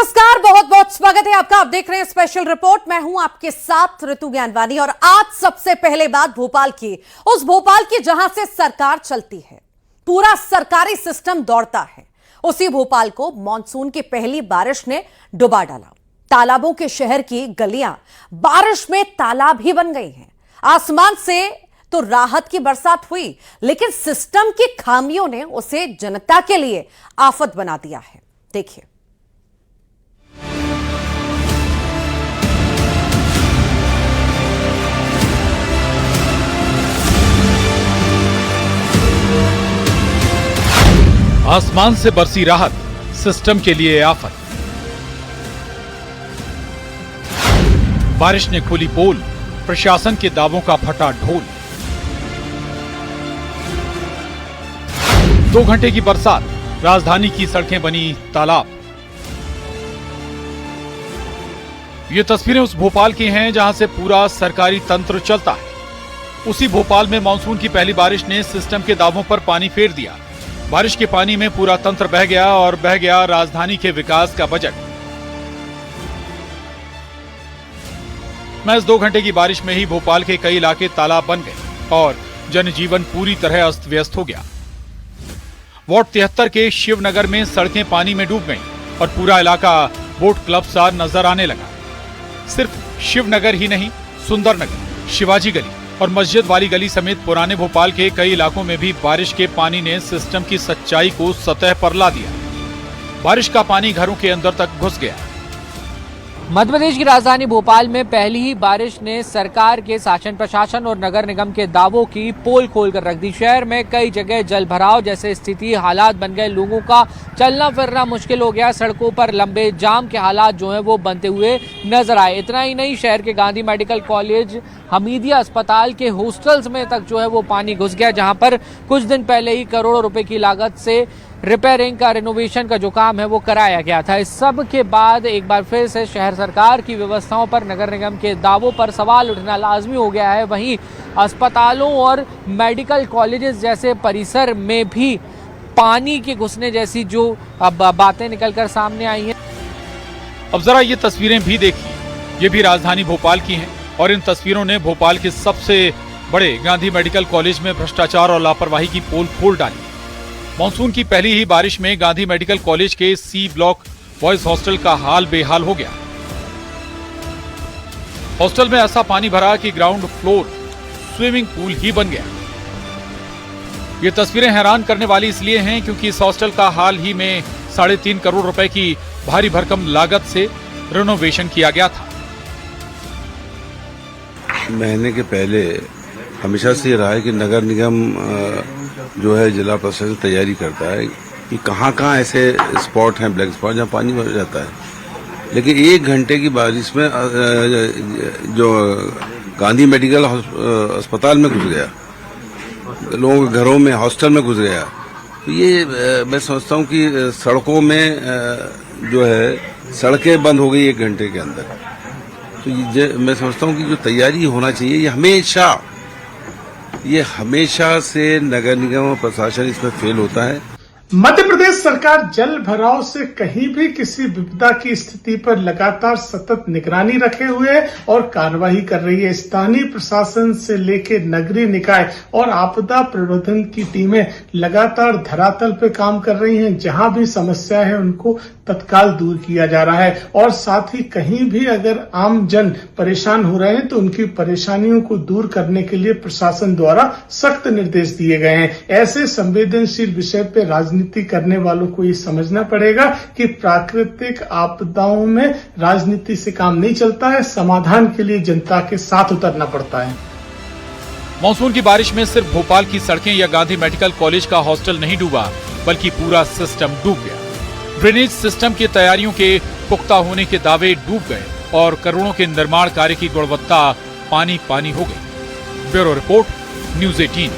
नमस्कार, बहुत बहुत स्वागत है आपका। आप देख रहे हैं स्पेशल रिपोर्ट। मैं हूं आपके साथ ऋतु ज्ञानवानी और आज सबसे पहले बात भोपाल की, उस भोपाल की जहां से सरकार चलती है, पूरा सरकारी सिस्टम दौड़ता है। उसी भोपाल को मॉनसून की पहली बारिश ने डुबा डाला। तालाबों के शहर की गलियां बारिश में तालाब ही बन गई हैं। आसमान से तो राहत की बरसात हुई, लेकिन सिस्टम की खामियों ने उसे जनता के लिए आफत बना दिया है। देखिए, आसमान से बरसी राहत, सिस्टम के लिए आफत। बारिश ने खोली पोल, प्रशासन के दावों का फटा ढोल। 2 घंटे की बरसात, राजधानी की सड़कें बनी तालाब। ये तस्वीरें उस भोपाल की हैं जहां से पूरा सरकारी तंत्र चलता है। उसी भोपाल में मानसून की पहली बारिश ने सिस्टम के दावों पर पानी फेर दिया। बारिश के पानी में पूरा तंत्र बह गया और बह गया राजधानी के विकास का बजट। महज 2 घंटे की बारिश में ही भोपाल के कई इलाके तालाब बन गए और जनजीवन पूरी तरह अस्त व्यस्त हो गया। वार्ड 73 के शिवनगर में सड़कें पानी में डूब गईं और पूरा इलाका बोट क्लब सा नजर आने लगा। सिर्फ शिवनगर ही नहीं, सुंदरनगर, शिवाजी गली और मस्जिद वाली गली समेत पुराने भोपाल के कई इलाकों में भी बारिश के पानी ने सिस्टम की सच्चाई को सतह पर ला दिया। बारिश का पानी घरों के अंदर तक घुस गया। मध्य प्रदेश की राजधानी भोपाल में पहली ही बारिश ने सरकार के शासन प्रशासन और नगर निगम के दावों की पोल खोल कर रख दी। शहर में कई जगह जल भराव जैसे स्थिति हालात बन गए। लोगों का चलना फिरना मुश्किल हो गया। सड़कों पर लंबे जाम के हालात जो हैं वो बनते हुए नजर आए। इतना ही नहीं, शहर के गांधी मेडिकल कॉलेज, हमीदिया अस्पताल के हॉस्टल्स में तक जो है वो पानी घुस गया, जहां पर कुछ दिन पहले ही करोड़ों रुपए की लागत से रिपेयरिंग का, रेनोवेशन का जो काम है वो कराया गया था। इस सब के बाद एक बार फिर से शहर सरकार की व्यवस्थाओं पर, नगर निगम के दावों पर सवाल उठना लाजमी हो गया है। वहीं अस्पतालों और मेडिकल कॉलेजेस जैसे परिसर में भी पानी के घुसने जैसी जो अब बातें निकलकर सामने आई हैं। अब जरा ये तस्वीरें भी देखिए, ये भी राजधानी भोपाल की हैं और इन तस्वीरों ने भोपाल के सबसे बड़े गांधी मेडिकल कॉलेज में भ्रष्टाचार और लापरवाही की पोल खोल डाली। मानसून की पहली ही बारिश में गांधी मेडिकल कॉलेज के सी ब्लॉक बॉयज हॉस्टल का हाल बेहाल हो गया। हॉस्टल में ऐसा पानी भरा कि ग्राउंड फ्लोर स्विमिंग पूल ही बन गया। ये तस्वीरें हैरान करने वाली इसलिए हैं क्योंकि इस हॉस्टल का हाल ही में 3.5 करोड़ रुपए की भारी भरकम लागत से रेनोवेशन किया गया था। महीने के पहले हमेशा से रहा है कि नगर निगम जो है जिला प्रशासन तैयारी करता है कि कहाँ ऐसे स्पॉट हैं, ब्लैक स्पॉट, जहाँ पानी भर जाता है। लेकिन 1 घंटे की बारिश में जो गांधी मेडिकल अस्पताल में घुस गया, लोगों के घरों में, हॉस्टल में घुस गया। तो ये मैं समझता हूँ कि सड़कों में जो है सड़कें बंद हो गई 1 घंटे के अंदर। तो मैं समझता हूँ कि जो तैयारी होना चाहिए ये हमेशा से नगर निगम और प्रशासन इसमें फेल होता है। मध्य प्रदेश सरकार जल भराव से कहीं भी किसी विपदा की स्थिति पर लगातार सतत निगरानी रखे हुए और कार्रवाई कर रही है। स्थानीय प्रशासन से लेकर नगरीय निकाय और आपदा प्रबंधन की टीमें लगातार धरातल पे काम कर रही हैं। जहां भी समस्या है उनको तत्काल दूर किया जा रहा है और साथ ही कहीं भी अगर आम जन परेशान हो रहे हैं तो उनकी परेशानियों को दूर करने के लिए प्रशासन द्वारा सख्त निर्देश दिए गए हैं। ऐसे संवेदनशील विषय पे राजनीति करने वालों को ये समझना पड़ेगा कि प्राकृतिक आपदाओं में राजनीति से काम नहीं चलता है, समाधान के लिए जनता के साथ उतरना पड़ता है। मानसून की बारिश में सिर्फ भोपाल की सड़कें या गांधी मेडिकल कॉलेज का हॉस्टल नहीं डूबा, बल्कि पूरा सिस्टम डूब गया। ड्रेनेज सिस्टम की तैयारियों के पुख्ता होने के दावे डूब गए और करोड़ों के निर्माण कार्य की गुणवत्ता पानी पानी हो गई। Bureau report, news 18।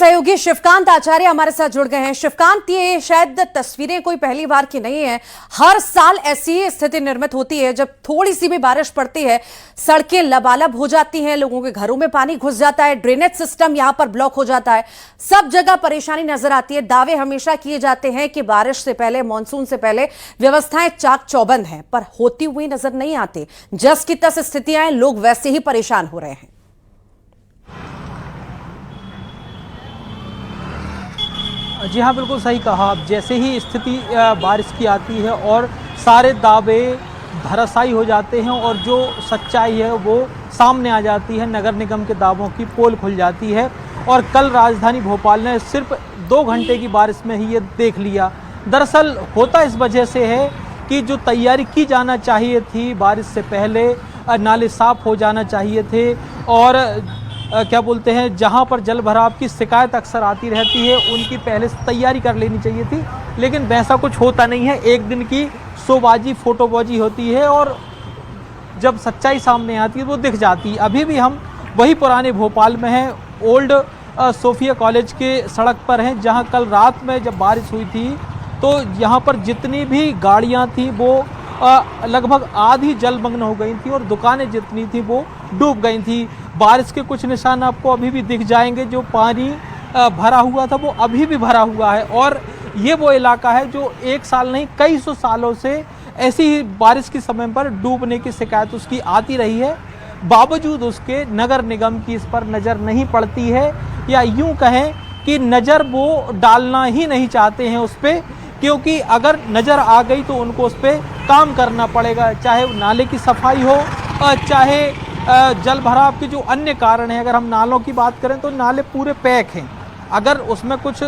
सहयोगी शिवकांत आचार्य हमारे साथ जुड़ गए हैं। शिवकांत, ये शायद तस्वीरें कोई पहली बार की नहीं है। हर साल ऐसी स्थिति निर्मित होती है जब थोड़ी सी भी बारिश पड़ती है, सड़कें लबालब हो जाती हैं, लोगों के घरों में पानी घुस जाता है, ड्रेनेज सिस्टम यहां पर ब्लॉक हो जाता है, सब जगह परेशानी नजर आती है। दावे हमेशा किए जाते हैं कि बारिश से पहले, मानसून से पहले व्यवस्थाएं चाक चौबंद हैं, पर होती हुई नजर नहीं आती। जस की तस स्थितियां हैं, लोग वैसे ही परेशान हो रहे हैं। जी हाँ, बिल्कुल सही कहा आप। जैसे ही स्थिति बारिश की आती है और सारे दावे धराशायी हो जाते हैं और जो सच्चाई है वो सामने आ जाती है, नगर निगम के दावों की पोल खुल जाती है। और कल राजधानी भोपाल ने सिर्फ 2 घंटे की बारिश में ही ये देख लिया। दरअसल होता इस वजह से है कि जो तैयारी की जाना चाहिए थी बारिश से पहले, नाले साफ हो जाना चाहिए थे और क्या बोलते हैं, जहां पर जल भराव की शिकायत अक्सर आती रहती है उनकी पहले से तैयारी कर लेनी चाहिए थी, लेकिन वैसा कुछ होता नहीं है। एक दिन की शोबाजी, फोटोबाजी होती है और जब सच्चाई सामने आती है वो दिख जाती है। अभी भी हम वही पुराने भोपाल में हैं, ओल्ड सोफिया कॉलेज के सड़क पर हैं, जहां कल रात में जब बारिश हुई थी तो यहाँ पर जितनी भी गाड़ियाँ थी वो लगभग आधी जलमग्न हो गई थी और दुकानें जितनी थी वो डूब गई थी। बारिश के कुछ निशान आपको अभी भी दिख जाएंगे। जो पानी भरा हुआ था वो अभी भी भरा हुआ है और ये वो इलाका है जो 1 साल नहीं कई सौ सालों से ऐसी ही बारिश के समय पर डूबने की शिकायत उसकी आती रही है। बावजूद उसके नगर निगम की इस पर नज़र नहीं पड़ती है, या यूं कहें कि नज़र वो डालना ही नहीं चाहते हैं उस पर, क्योंकि अगर नज़र आ गई तो उनको उस पर काम करना पड़ेगा, चाहे नाले की सफाई हो, चाहे जल भराव के जो अन्य कारण हैं। अगर हम नालों की बात करें तो नाले पूरे पैक हैं, अगर उसमें कुछ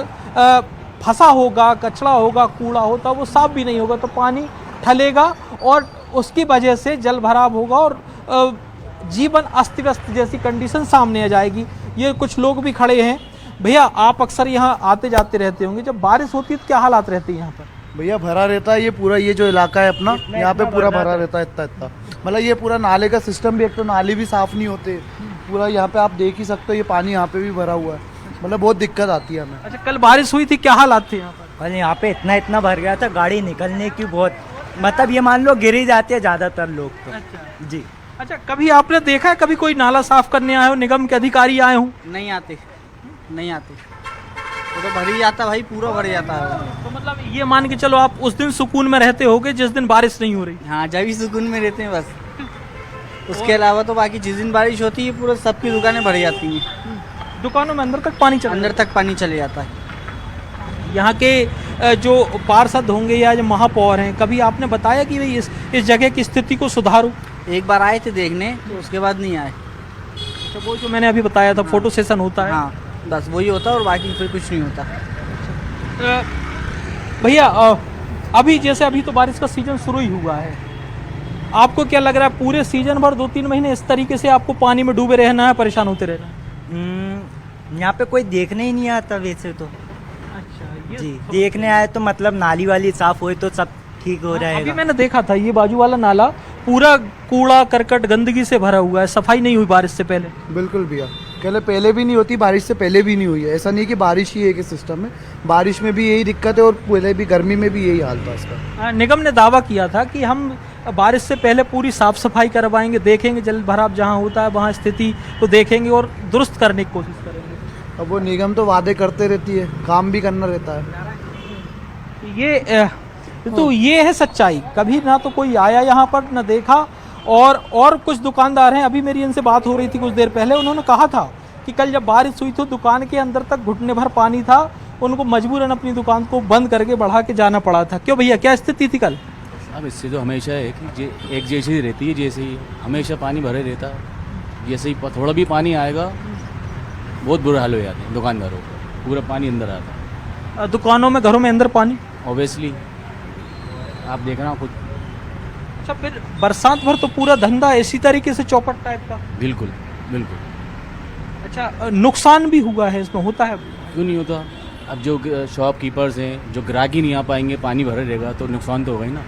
फंसा होगा, कचरा होगा, कूड़ा होता, वो साफ भी नहीं होगा तो पानी ठलेगा और उसकी वजह से जल भराव होगा और जीवन अस्त व्यस्त जैसी कंडीशन सामने आ जाएगी। ये कुछ लोग भी खड़े हैं। भैया, आप अक्सर यहाँ आते जाते रहते होंगे, जब बारिश होती है तो क्या हालात रहते हैं यहाँ पर? भैया भरा रहता है ये पूरा, ये जो इलाका है अपना, यहाँ पे पूरा भरा रहता है इतना। मतलब ये पूरा नाले का सिस्टम भी, एक तो नाले भी साफ नहीं होते पूरा, यहाँ पे आप देख ही सकते हो ये पानी यहाँ पे भी भरा हुआ है। मतलब बहुत दिक्कत आती है हमें। अच्छा, कल बारिश हुई थी, क्या हालात थे यहाँ पर? और यहाँ पे इतना भर गया था, गाड़ी निकलने की बहुत, मतलब ये मान लो गिर ही जाते हैं ज़्यादातर लोग तो। अच्छा जी। अच्छा, कभी आपने देखा है कभी कोई नाला साफ करने आए हो, निगम के अधिकारी आए हों? नहीं आते, वो तो भर ही जाता भाई, पूरा भर जाता है। तो मतलब ये मान के चलो आप उस दिन सुकून में रहते होगे जिस दिन बारिश नहीं हो रही? हाँ, जब ही सुकून में रहते हैं बस। उसके अलावा तो बाकी जिस दिन बारिश होती है पूरा सबकी दुकानें भर जाती हैं, दुकानों में अंदर तक पानी चले जाता है। यहाँ के जो पार्षद होंगे या जो महापौर हैं, कभी आपने बताया कि भाई इस जगह की स्थिति को सुधारो? एक बार आए थे देखने, तो उसके बाद नहीं आए। अच्छा, वो जो मैंने अभी बताया था, फोटो सेशन होता है? हाँ, बस वही होता है और बाकी फिर कुछ नहीं होता। भैया, अभी जैसे अभी तो बारिश का सीजन शुरू ही हुआ है, आपको क्या लग रहा है पूरे सीजन भर 2-3 महीने इस तरीके से आपको पानी में डूबे रहना है, परेशान होते रहना है? यहाँ पे कोई देखने ही नहीं आता वैसे तो। अच्छा जी, देखने आए तो मतलब नाली वाली साफ हुई तो सब ठीक हो जाएगा। अभी मैंने देखा था ये बाजू वाला नाला पूरा कूड़ा करकट गंदगी से भरा हुआ है, सफाई नहीं हुई बारिश से पहले। बिल्कुल भैया, पहले भी नहीं होती, बारिश से पहले भी नहीं हुई है। ऐसा नहीं कि बारिश ही एक सिस्टम है, बारिश में भी यही दिक्कत है और पहले भी गर्मी में भी यही हाल था इसका। निगम ने दावा किया था कि हम बारिश से पहले पूरी साफ सफाई करवाएंगे, देखेंगे जल भराव जहाँ होता है वहाँ स्थिति को देखेंगे और दुरुस्त करने की कोशिश करेंगे। अब वो निगम तो वादे करते रहती है, काम भी करना रहता है। ये है सच्चाई। कभी ना तो कोई आया यहाँ पर, ना देखा। और कुछ दुकानदार हैं, अभी मेरी इनसे बात हो रही थी कुछ देर पहले, उन्होंने कहा था कि कल जब बारिश हुई तो दुकान के अंदर तक घुटने भर पानी था, उनको मजबूरन अपनी दुकान को बंद करके बढ़ा के जाना पड़ा था। क्यों भैया, क्या स्थिति थी कल? अब इससे तो हमेशा एक जैसी रहती है, जैसे ही हमेशा पानी भरे रहता है। जैसे ही थोड़ा भी पानी आएगा बहुत बुरा हाल हो जाते हैं दुकानदारों को, पूरा पानी अंदर आता है। दुकानों में, घरों में अंदर पानी ऑब्वियसली आप देखना खुद। अच्छा, फिर बरसात भर तो पूरा धंधा इसी तरीके से चौपट टाइप का? बिल्कुल बिल्कुल। अच्छा, नुकसान भी हुआ है इसमें? होता है, क्यों नहीं होता। अब जो शॉपकीपर्स हैं, जो ग्राहक ही नहीं आ पाएंगे, पानी भरे रहेगा तो नुकसान तो होगा ही ना।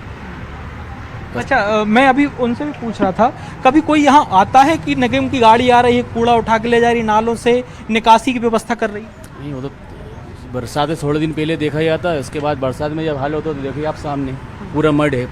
अच्छा, मैं अभी उनसे भी पूछ रहा था, कभी कोई यहाँ आता है कि निगम की गाड़ी आ रही है, कूड़ा उठा के ले जा रही, नालों से निकासी की व्यवस्था कर रही? नहीं वो तो बरसात से थोड़े दिन पहले देखा ही आता है, उसके बाद बरसात में जब हाल होता है तो देखिए आप सामने पूरा मड है,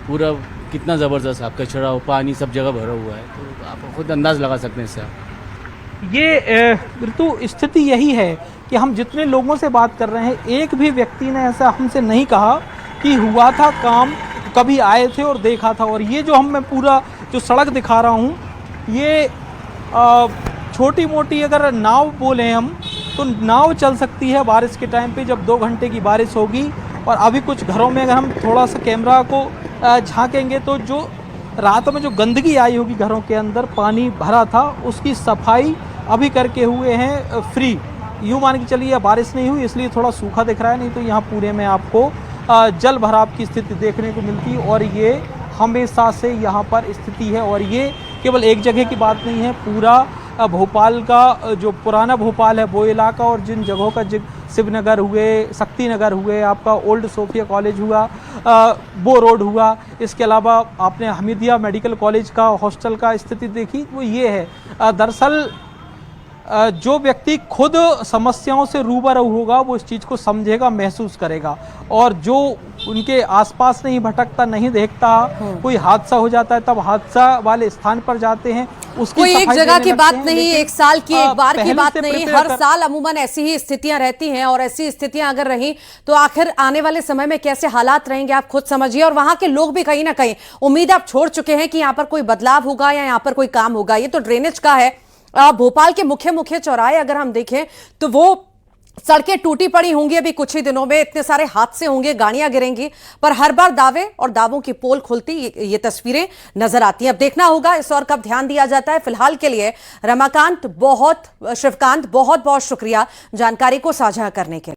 पूरा कितना ज़बरदस्त आप कचरा हो, पानी सब जगह भरा हुआ है, तो आप खुद अंदाज़ लगा सकते हैं इससे आप। ये ऋतु स्थिति यही है कि हम जितने लोगों से बात कर रहे हैं, एक भी व्यक्ति ने ऐसा हमसे नहीं कहा कि हुआ था काम, कभी आए थे और देखा था। और ये जो मैं पूरा जो सड़क दिखा रहा हूँ, ये छोटी मोटी अगर नाव बोलें हम तो नाव चल सकती है बारिश के टाइम पे, जब 2 घंटे की बारिश होगी। और अभी कुछ घरों में अगर हम थोड़ा सा कैमरा को झांकेंगे तो जो रात में जो गंदगी आई होगी घरों के अंदर, पानी भरा था, उसकी सफाई अभी करके हुए हैं फ्री। यूँ मान के चलिए बारिश नहीं हुई इसलिए थोड़ा सूखा दिख रहा है, नहीं तो यहाँ पूरे में आपको जल भराव की स्थिति देखने को मिलती। और ये हमेशा से यहाँ पर स्थिति है। और ये केवल एक जगह की बात नहीं है, पूरा भोपाल का जो पुराना भोपाल है वो इलाका, और जिन जगहों का शिवनगर हुए, शक्ति नगर हुए, आपका ओल्ड सोफिया कॉलेज हुआ, वो रोड हुआ, इसके अलावा आपने हमीदिया मेडिकल कॉलेज का हॉस्टल का स्थिति देखी, वो ये है। दरअसल जो व्यक्ति खुद समस्याओं से रूबरू होगा वो इस चीज़ को समझेगा, महसूस करेगा। और जो उनके आसपास नहीं भटकता, नहीं देखता, कोई हादसा हो जाता है तब हादसा वाले स्थान पर जाते हैं, उसकी कोई एक जगह की बात नहीं, एक साल की एक बार की बात नहीं, हर साल अमूमन ऐसी ही स्थितियां रहती हैं। और ऐसी स्थितियां अगर रही तो आखिर आने वाले समय में कैसे हालात रहेंगे आप खुद समझिए। और वहां के लोग भी कहीं ना कहीं उम्मीद आप छोड़ चुके हैं कि यहाँ पर कोई बदलाव होगा या यहाँ पर कोई काम होगा। ये तो ड्रेनेज का है। भोपाल के मुख्य चौराहे अगर हम देखें तो वो सड़कें टूटी पड़ी होंगी, अभी कुछ ही दिनों में इतने सारे हादसे होंगे, गाड़ियां गिरेंगी, पर हर बार दावे और दावों की पोल खुलती ये तस्वीरें नजर आती हैं। अब देखना होगा इस और कब ध्यान दिया जाता है। फिलहाल के लिए शिवकांत बहुत बहुत शुक्रिया जानकारी को साझा करने के लिए।